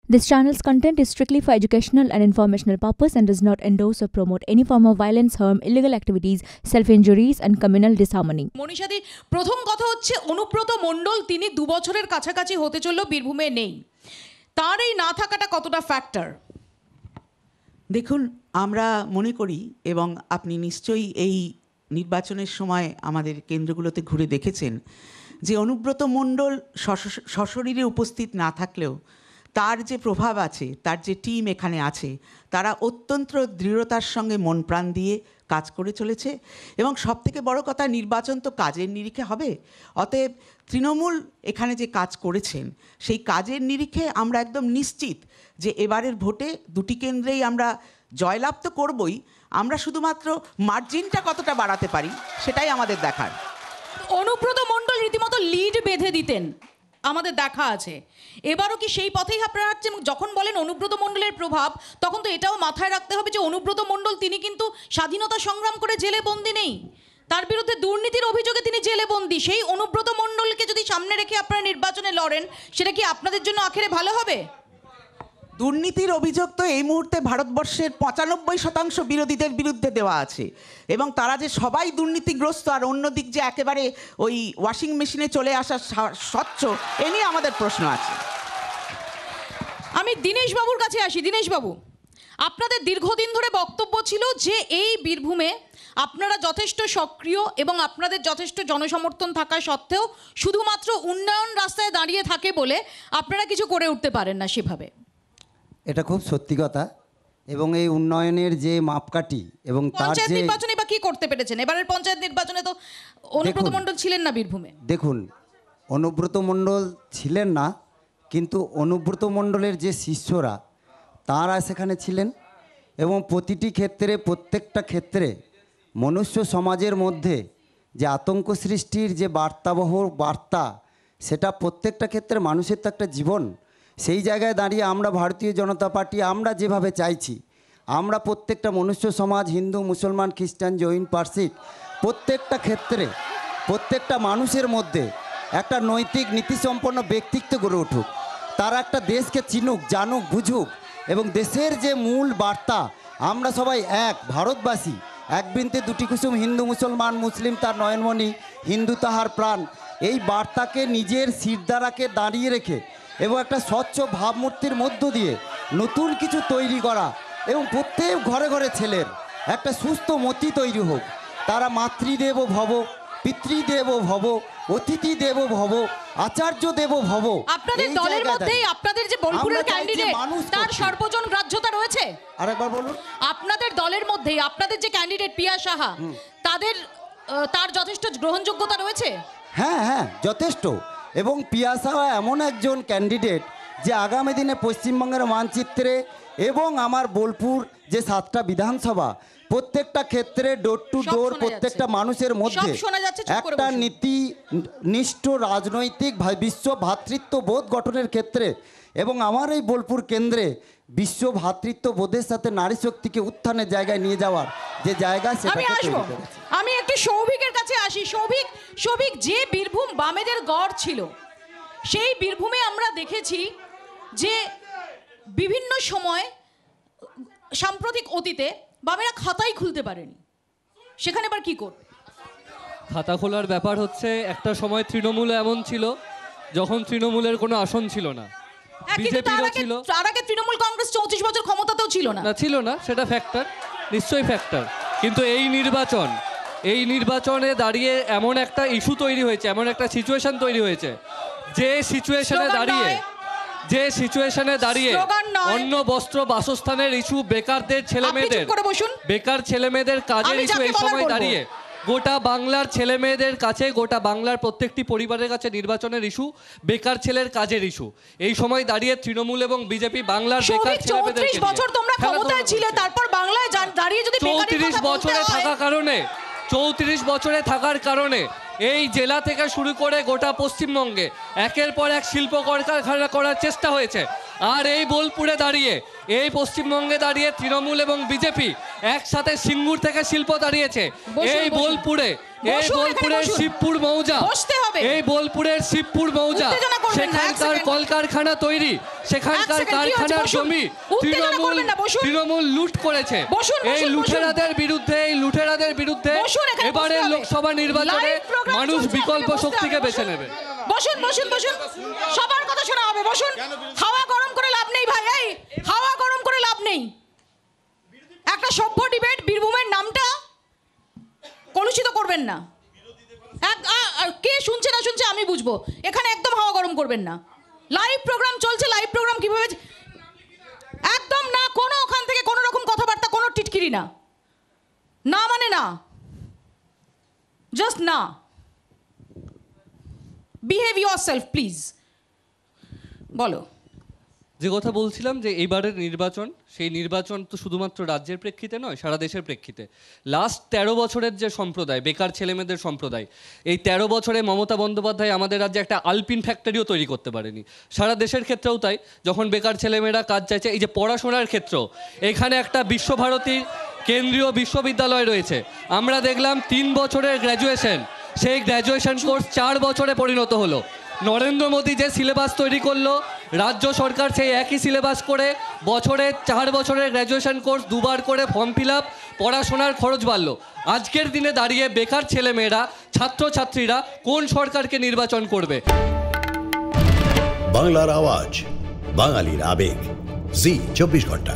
This channel's content is strictly for educational and informational purpose and does not endorse or promote any form of violence, harm, illegal activities, self-injuries and communal disharmony. মনীষাদি, প্রথম কথা হচ্ছে অনুব্রত মণ্ডল তিনি 2 বছরের কাছাকাছি হতে চলল বীরভূমে নেই। তার এই না থাকাটা কতটা ফ্যাক্টর? দেখুন, আমরা মনে করি এবং আপনি নিশ্চয়ই এই নির্বাচনের সময় আমাদের কেন্দ্রগুলোতে ঘুরে দেখেছেন যে অনুব্রত মণ্ডল সশরীরে উপস্থিত না থাকলেও তার যে প্রভাব আছে, তার যে টিম এখানে আছে, তারা অত্যন্ত দৃঢ়তার সঙ্গে মন প্রাণ দিয়ে কাজ করে চলেছে। এবং সবথেকে বড় কথা, নির্বাচন তো কাজের নিরিখে হবে। অতএব তৃণমূল এখানে যে কাজ করেছেন সেই কাজের নিরিখে আমরা একদম নিশ্চিত যে এবারের ভোটে 2টি কেন্দ্রেই আমরা জয়লাভ তো করবই, আমরা শুধুমাত্র মার্জিনটা কতটা বাড়াতে পারি সেটাই আমাদের দেখার। অনুব্রত মণ্ডল রীতিমতো লিড বেঁধে দিতেন, আমাদের দেখা আছে। এবারও কি সেই পথেই আপনারা হাঁটছেন? যখন বলেন অনুব্রত মণ্ডলের প্রভাব, তখন তো এটাও মাথায় রাখতে হবে যে অনুব্রত মণ্ডল তিনি কিন্তু স্বাধীনতা সংগ্রাম করে জেলে বন্দী নেই, তার বিরুদ্ধে দুর্নীতির অভিযোগে তিনি জেলে বন্দী। সেই অনুব্রত মণ্ডলকে যদি সামনে রেখে আপনারা নির্বাচনে লড়েন, সেটা কি আপনাদের জন্য আখেরে ভালো হবে? দুর্নীতির অভিযোগ তো এই মুহূর্তে ভারতবর্ষের 95% বিরোধীদের বিরুদ্ধে দেওয়া আছে, এবং তারা যে সবাই দুর্নীতিগ্রস্ত আর অন্যদিক যে একেবারে ওই ওয়াশিং মেশিনে চলে আসা স্বচ্ছ, এ নিয়ে আমাদের প্রশ্ন আছে। আমি দীনেশবাবুর কাছে আসি। দীনেশবাবু, আপনাদের দীর্ঘদিন ধরে বক্তব্য ছিল যে এই বীরভূমে আপনারা যথেষ্ট সক্রিয় এবং আপনাদের যথেষ্ট জনসমর্থন থাকা সত্ত্বেও শুধুমাত্র উন্নয়ন রাস্তায় দাঁড়িয়ে থাকে বলে আপনারা কিছু করে উঠতে পারেন না সেভাবে। এটা খুব সত্যি কথা, এবং এই উন্নয়নের যে মাপকাঠি এবং তার পঞ্চায়েত যে নির্বাচনে বা কি করতে পেরেছেন? এবারের পঞ্চায়েত নির্বাচনে তো অনুব্রত মণ্ডল ছিলেন না বীরভূমে। দেখুন, অনুব্রত মণ্ডল ছিলেন না, কিন্তু অনুব্রত মণ্ডলের যে শিষ্যরা তারা সেখানে ছিলেন, এবং প্রতিটি ক্ষেত্রে প্রত্যেকটা ক্ষেত্রে মনুষ্য সমাজের মধ্যে যে আতঙ্ক সৃষ্টির যে বার্তা, সেটা প্রত্যেকটা ক্ষেত্রে মানুষের তো একটা জীবন। সেই জায়গায় দাঁড়িয়ে আমরা ভারতীয় জনতা পার্টি আমরা যেভাবে চাইছি, আমরা প্রত্যেকটা মনুষ্য সমাজ, হিন্দু, মুসলমান, খ্রিস্টান, জৈন, পার্সি, প্রত্যেকটা ক্ষেত্রে প্রত্যেকটা মানুষের মধ্যে একটা নৈতিক নীতিসম্পন্ন ব্যক্তিত্ব গড়ে উঠুক, তারা একটা দেশকে চিনুক, জানুক, বুঝুক, এবং দেশের যে মূল বার্তা আমরা সবাই এক ভারতবাসী, এক বৃন্তে 2টি কুসুম, হিন্দু মুসলমান, মুসলিম তার নয়নমণি, হিন্দু তাহার প্রাণ, এই বার্তাকে নিজের শিরদাঁড়াকে দাঁড়িয়ে রেখে এবং একটা স্বচ্ছ ভাবমূর্তির মধ্য দিয়ে নতুন কিছু তৈরি করা, এবং প্রত্যেক ঘরে ঘরে ছেলের একটা সুস্থ মতি তৈরি হোক। তারা মাতৃদেব ভব, পিতৃদেব ভব, অতিথি দেব ভব, আচার্য দেব ভব। আপনাদের দলের মধ্যেই আপনাদের যে বোলপুরের ক্যান্ডিডেট, তার সর্বজন গ্রাহ্যতা রয়েছে? আরেকবার বলুন। আপনাদের দলের মধ্যেই আপনাদের যে ক্যান্ডিডেট পিয়া সাহা, তার যথেষ্ট গ্রহণযোগ্যতা রয়েছে? হ্যাঁ হ্যাঁ, যথেষ্ট। এবং পিয়া সাহা এমন একজন ক্যান্ডিডেট যে আগামী দিনে পশ্চিমবঙ্গের মানচিত্রে এবং আমার বোলপুর যে 7টা বিধানসভা, প্রত্যেকটা ক্ষেত্রে ডোর টু ডোর প্রত্যেকটা মানুষের মধ্যে একটা নীতিনিষ্ঠ রাজনৈতিক বিশ্ব ভ্রাতৃত্ববোধ গঠনের ক্ষেত্রে, এবং আমার এই বোলপুর কেন্দ্রে বিশ্ব ভ্রাতৃত্ববোধের সাথে নারী শক্তিকে উত্থানের জায়গায় নিয়ে যাওয়ার যে জায়গা, সেটা আমি একটু সৌভিকের কাছে আসি। সৌভিক, যে বীরভূম বামেদের গড় ছিল, সেই বীরভূমে আমরা দেখেছি যে বিভিন্ন সময় সাম্প্রতিক অতীতে বামেরা খাতাই খুলতে পারেনি, সেখানে এবার কি করবে? খাতা খোলার ব্যাপার হচ্ছে, একটা সময় তৃণমূল এমন ছিল যখন তৃণমূলের কোনো আসন ছিল না, বিজেপিরও ছিল। তার আগে তৃণমূল কংগ্রেস 34 বছর ক্ষমতাতেও ছিল না। ছিল না, সেটা ফ্যাক্টর, নিশ্চয়ই ফ্যাক্টর। কিন্তু এই নির্বাচনে দাঁড়িয়ে এমন একটা ইস্যু তৈরি হয়েছে, এমন একটা সিচুয়েশন তৈরি হয়েছে, যে সিচুয়েশনে দাঁড়িয়ে অন্য বস্ত্র বাসস্থানের ইস্যু, বেকার ছেলেমেয়েদের কাজের ইস্যু, এই সময় দাঁড়িয়ে গোটা বাংলার ছেলেমেয়েদের কাছে, গোটা বাংলার প্রত্যেকটি পরিবারের কাছে নির্বাচনের ইস্যু বেকার ছেলের কাজের ইস্যু। এই সময় দাঁড়িয়ে তৃণমূল এবং বিজেপি বাংলার বেকার ছেলেমেয়েদের 34 বছর তোমরা ক্ষমতায় ছিলে, তারপর বাংলায় দাঁড়িয়ে যদি 34 বছরে থাকার কারণে এই জেলা থেকে শুরু করে গোটা পশ্চিমবঙ্গে একের পর এক শিল্প কলকারখানা করার চেষ্টা হয়েছে। আর এই বোলপুরে দাঁড়িয়ে, এই পশ্চিমবঙ্গে দাঁড়িয়ে তৃণমূল এবং বিজেপি একসাথে সিঙ্গুর থেকে শিল্প দাঁড়িয়েছে। এই বোলপুরে, এই বোলপুরের শিবপুর মৌজা, এই বোলপুরের শিবপুর মৌজা, সেখানকার কলকারখানা তৈরি, সেখানকার কারখানার জমি তৃণমূল লুট করেছে। এই লুঠেরাদের বিরুদ্ধে এবারে লোকসভা নির্বাচনে মানুষ বিকল্প শক্তিকে বেছে নেবে। বসুন বসুন বসুন, সবার কথা শোনা হবে, বসুন। হাওয়া গরম করে লাভ নেই ভাই, এই হাওয়া গরম করে লাভ নেই। একটা সভ্য ডিবেট, বীরভূমের নামটা কলুষিত করবেন না। কে শুনছে না শুনছে আমি বুঝবো, এখানে একদম হাওয়া গরম করবেন না। লাইভ প্রোগ্রাম চলছে, লাইভ প্রোগ্রাম কিভাবে, একদম না, কোনো ওখান থেকে কোনো রকম কথাবার্তা, কোনো টিটকিরি না, না মানে না, জাস্ট না। Behave yourself please. বলো। যে কথা বলছিলাম যে এইবারের নির্বাচন, সেই নির্বাচন তো শুধুমাত্র রাজ্যের প্রেক্ষিতে নয়, সারা দেশের প্রেক্ষিতে। লাস্ট 13 বছরের যে সম্প্রদায়, বেকার ছেলেমেয়েদের সম্প্রদায়, এই 13 বছরে মমতা বন্দ্যোপাধ্যায় আমাদের রাজ্যে একটা আলপিন ফ্যাক্টরিও তৈরি করতে পারেনি। সারা দেশের ক্ষেত্রেও তাই, যখন বেকার ছেলেমেয়েরা কাজ চাইছে, এই যে পড়াশোনার ক্ষেত্র, এখানে একটা বিশ্বভারতী কেন্দ্রীয় বিশ্ববিদ্যালয় রয়েছে। আমরা দেখলাম 3 বছরের গ্র্যাজুয়েশন, সেই গ্র্যাজুয়েশন কোর্স 4 বছরে পরিণত হলো। নরেন্দ্র মোদী যে সিলেবাস তৈরি করলো, রাজ্য সরকার সেই একই সিলেবাস করে বছরে 4 বছরের গ্র্যাজুয়েশন কোর্স 2 বার করে ফর্ম ফিল আপ, পড়াশোনার খরচ বাড়লো। আজকের দিনে দাঁড়িয়ে বেকার ছেলেমেয়েরা, ছাত্রছাত্রীরা কোন সরকারকে নির্বাচন করবে? বাংলার আওয়াজ, বাঙালির আবেগ, জি 24 ঘন্টা।